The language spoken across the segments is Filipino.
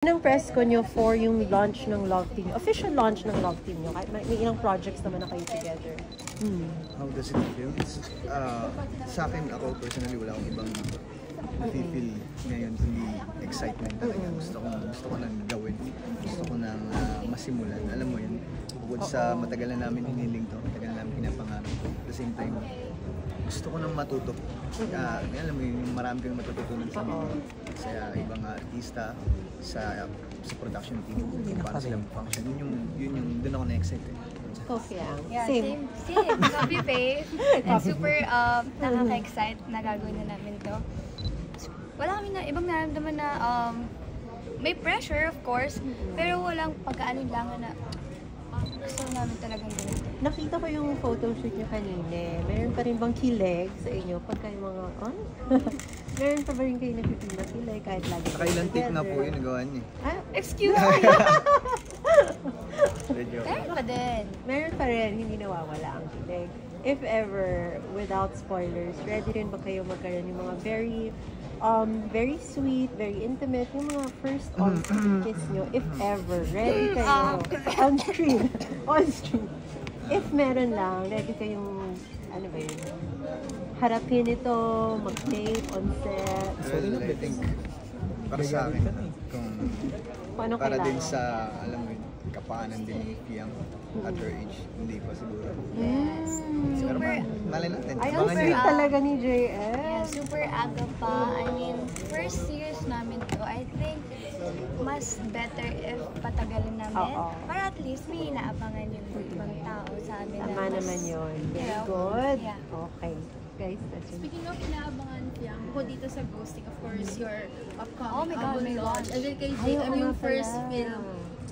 Anong press ko nyo for yung launch ng Love Team, official launch ng Love Team nyo? Kahit may ilang projects naman na kayo together. How does it feel? Sa akin, ako personally, wala akong ibang nafe-feel ngayon, kundi excitement talaga. Gusto ko nang gawin. Gusto ko nang masimulan. Alam mo yun, bukod sa matagal na namin hiniling to, matagal na namin pinapangarap. At the same time, gusto ko nang matuto. Alam mo yun, marami kang matututunan sa ibang artista, sa production team, kung paano sila function. Yun yung doon ako na-excited. Coffee ang. Yeah, same. Copy paste. And super nakaka-excite na gagawin na namin to. Wala kami na ibang nararamdaman na may pressure of course, pero walang pagkaalinlangan na gusto namin talagang ganito. Nakita ko yung photoshoot nyo kanina. Meron pa rin bang kilig sa inyo? Pagka yung mga, meron pa ba rin kayo nagpipil na kilig kahit lagi? Nakailang take na po yun, nagawa niya. Excuse me! Meron pa din. Meron pa rin, hindi nawawala ang kilig. If ever, without spoilers, ready rin ba kayo magkaroon yung mga very sweet, very intimate, yung mga first on-screen kiss nyo, if ever, ready kayo, on-screen, if meron lang, ready kayong, ano ba yun, harapin ito, mag-date, on set. Well, I think, para sa akin, kung para din sa, alam mo yun, kapaanan din ni Piang at her age, hindi pa siguro. Yes. Pero malay natin. Ay, ang sweet talaga ni JM. Yeah, super aga pa. I mean, first series namin to. I think mas better if patagalin namin. Para at least may inaabangan yung ibang tao sa amin. Tama naman yun. Very good. Yeah. Okay. Guys, that's it. Speaking of inaabangan, Piang, bukod dito sa Ghosting, of course, your upcoming Oh my God, album may launch. And then kay Ay, JM, oo yung nga first pala. film.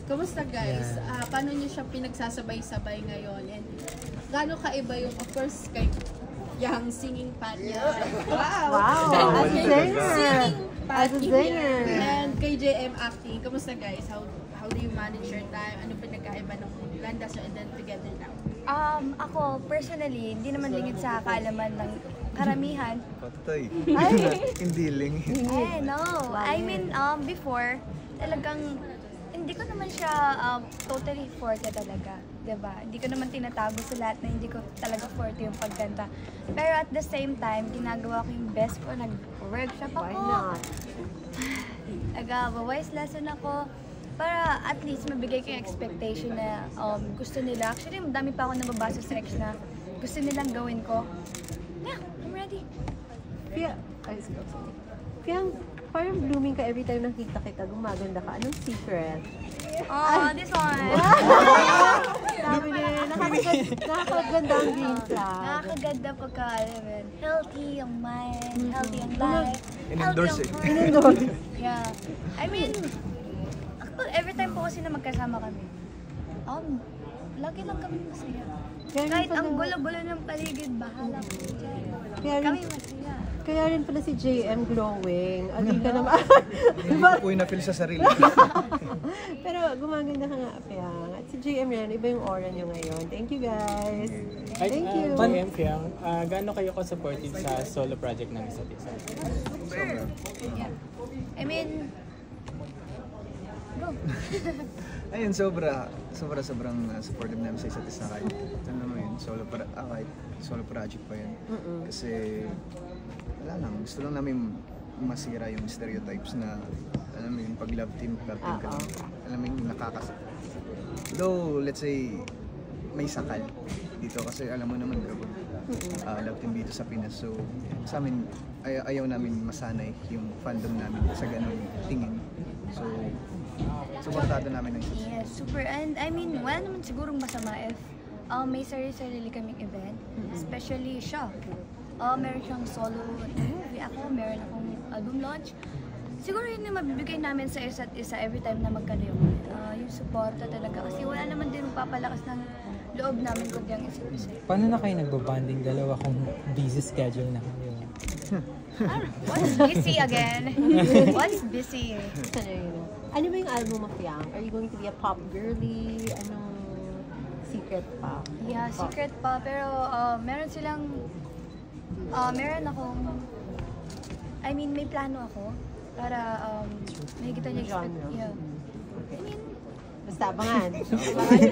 Kamusta guys? Paano niyo siya pinagsasabay-sabay ngayon? And gaano kaiba yung, of course, kay yung singing part niya? Wow! As a singer! Singing part As a singer! And kay JM acting, kamusta guys? How do you manage your time? Ano pinagkaiba ng Landaso and then together now? Ako, personally, hindi naman lingid sa kaalaman ng karamihan. Patay. Ay! Hindi ling. Eh, no. I mean, before, talagang, hindi ko naman siya totally forte talaga. Diba? Hindi ko naman tinatago sa lahat na hindi ko talaga forte yung pagkanta. Pero at the same time, ginagawa ko yung best ko. Nag-workshop ako. Why not? Nag-voice lesson ako. Para at least mabigay ko yung expectation na gusto nila. Actually, madami pa ako nababasa sa ex na gusto nilang gawin ko. Yeah, I'm ready. Piang, parang blooming ka every time nakita kita, gumaganda ka. Anong secret? Oh, this one! Sabi niya, nakakaganda ang green flag. Nakakaganda pagka, healthy ang mind, healthy ang life, In-endorse eh. In-endorse. Yeah. I mean, every time po kasi na magkasama kami, lagi lang kami masaya. Kahit ang gulo-gulo ng paligid, bahala ko dyan. Kami masaya. Kaya rin pala si JM glowing. Agi ka naman. Hindi ko po yung na-feel sa sarili. Pero gumaganda ka nga, Piang. At si JM rin, iba yung aura niyo ngayon. Thank you guys. Thank you. JM, Piang, gaano kayo ka-supportive sa solo project ng isa't isa? Super. Yeah. I mean, go. Ayun, sobrang supportive namin sa isa't isa kahit ano mo yun, kahit solo project pa yun. Kasi wala lang, gusto lang namin masira yung stereotypes na alam mo yun, pag love team ka lang. Alam mo yun, though, let's say, may sakal dito kasi alam mo naman kapag love team dito sa Pinas. So, sa amin, ayaw namin masanay yung fandom namin sa ganung tingin. So, supportado namin ng isa. Yes, super. And I mean, wala naman sigurong masama if may sarili-sarili kaming event. Especially siya. Meron siyang solo movie ako, meron akong album launch. Siguro yun yung mabibigay namin sa isa't isa every time na magkano yung suporta talaga. Kasi wala naman din papalakas ng loob namin kundi ang isa't isa. Paano na kayo nagbo-bonding dalawa kung busy schedule na kayo? What's busy again? What's busy? Ano ba yung album mo, Piang? Are you going to be a pop girly? Anong secret pa? Yeah, secret pa. Pero meron silang, meron akong, I mean, may plano ako Para makikita niya Genre. yeah. Basta abangan.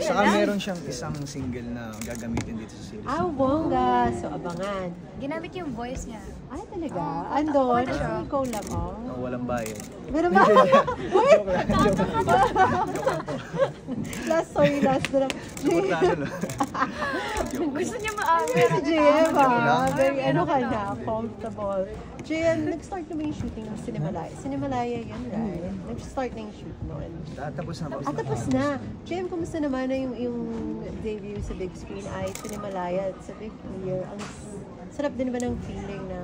Saka meron siyang isang single na gagamitin dito sa series. Bongga. So, abangan. Ginamit yung voice niya. Ay, talaga? Oo, Andon? ano siya? Ikaw lang, oh. Walang bayad. Meron ba? Wait! Last na lang. Suportado lang. Gusto niya Si JM, very ano ka Meron na, comfortable. JM, nag-start naman yung shooting ng Cinemalaya. Cinemalaya yun, right? Nag-start na yung shoot noon. Tapos na po. Tapos na. JM, kumusta naman na yung debut sa big screen ay Cinemalaya? It's a big year. Ang sarap din ba ng feeling na,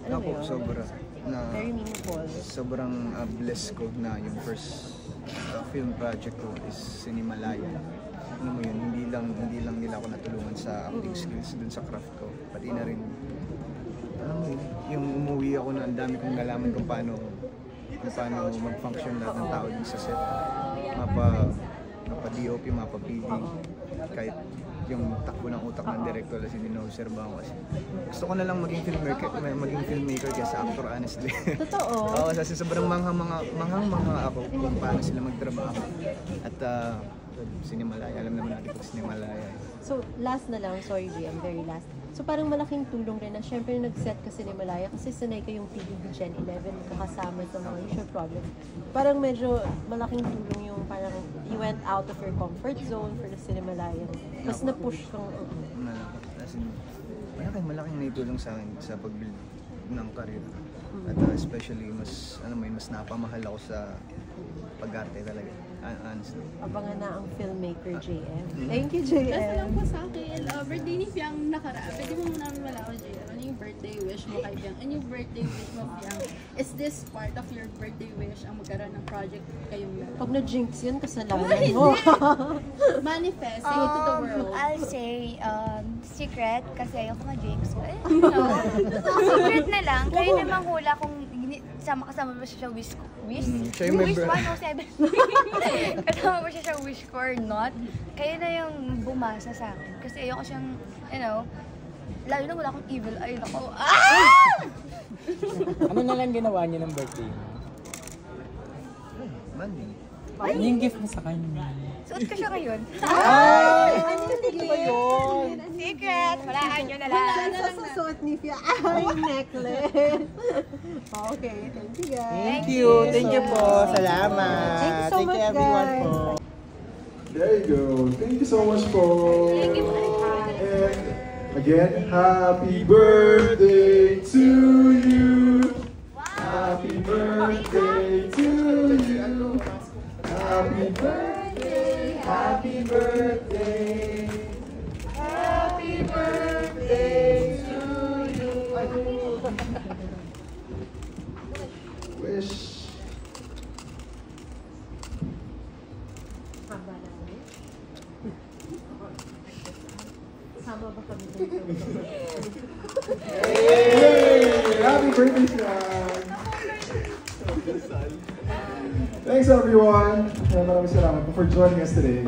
ano Ako, yun? sobra. Na, Very meaningful. sobrang blessed ko na yung first film project ko is Cinemalaya. Ano mo yun, hindi lang nila ako natulungan sa acting skills dun sa craft ko. Pati na rin, alam mo yun, yung umuwi ako na ang dami kong nalaman kung paano mag-function lahat ng tao dun sa set. Mapa-DOP, mapa-PD, kahit yung takbo ng utak ng director na si Dino Serbango. Gusto ko na lang maging filmmaker kaysa actor, honestly. Totoo. Oo, kasi sobrang manghang-manga ako kung paano sila magtrabaho. At Cinemalaya, alam naman natin pag Cinemalaya. So, last na lang, sorry GM, very last. So, parang malaking tulong rin na syempre nag-set ka Cinemalaya kasi sanay kayong PBB Gen 11 nakasama sa mga usual problems. Parang medyo malaking tulong yung parang you went out of your comfort zone for the Cinemalaya. Mas na-push kang... Malaking naitulong sa akin sa pag-build ng career. At especially mas napamahal ako sa pag-arte talaga. Honestly. Abangan na ang filmmaker JM. Thank you, JM. Basta lang po sa akin, birthday ni Fiang nakaraan. Pwede mo muna malaman, JM, ano yung birthday wish mo kay Fiang? Ano yung birthday wish mo, Fiang? Is this part of your birthday wish ang magkaroon ng project kayong lahat? Pag na-jinx yun, kasalanan mo. Manifest, say it to the world. I'll say, secret, kasi ayoko ma-jinx. No. Secret na lang. Kayo na manghula kung kasama ba siya sa wish ko. Siya yung Wish member. 107. Kasama ba siya sa wish ko or not? Kayo na yung bumasa sa akin. Kasi ayoko siyang, lalo na wala akong evil eye. Ako, Ano na lang ginawa niyo ng birthday mo? Money. Yung gift mo sa kanya. suot ko siya ngayon. Ano yung ba yun? Secret! Walaan nyo na lang. Ano sa susuot ni Fia? Yung necklace. Okay, thank you guys. Thank you. Thank you po. Salamat. Thank you so much, everyone guys. po. There you go. Thank you so much po. And again, happy birthday to you. Happy birthday to you. Happy birthday, happy birthday. Happy birthday to you. Wish. Sama ba kami dito? Hey! Happy birthday, Sean! Thanks everyone! Maraming salamat for joining us today.